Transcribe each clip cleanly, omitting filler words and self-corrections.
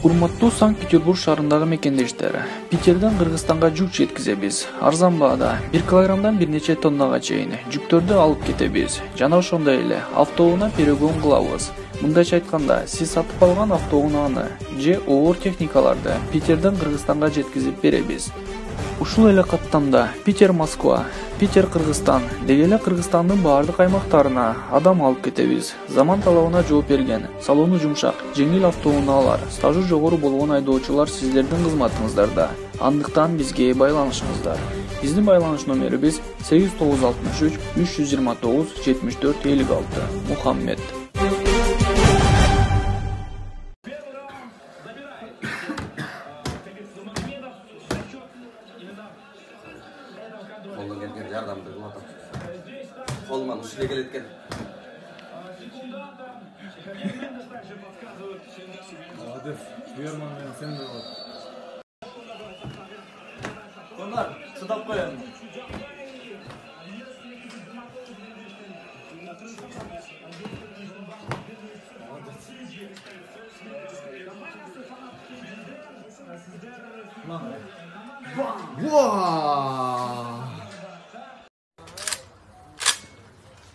Урматтуу Санкт-Петербург шаарындагы мекендештер, Питерден Кыргызстанга жүк жеткизебиз. Арзан баада 1 килограммдан бир нече тоннага чейин жүктөрдү алып кетебиз. Жана ошондой эле автоунаа перегон кылабыз. Мындайча айтканда, сиз сатып алган автоунааны же оор техникаларды Питерден Кыргызстанга жеткизип беребиз. Ушул эле каттамда Питер-Москва, Питер-Кыргызстан деги эле Кыргызстандын баардык аймактарына адам алып кетебиз. Заман талабына жооп берген, салону жумшак, жеңил автоунаалар, стажы жогору болгон айдоочулар сиздердин кызматыңыздарда. Андыктан бизге байланышыңыздар. Биздин байланыш номерибиз 8963 329 74 56. Мухаммед. Қолдан келген жардамды қылып атам. Қолымнан ұшыле келеді екен. Молодец. Берман мен сен де болады. Конар, шыдап қояйын.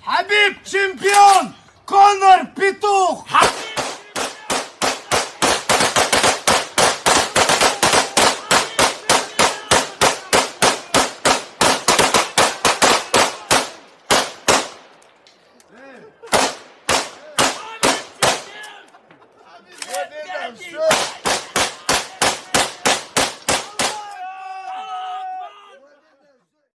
Хабиб чемпион! Конор петух!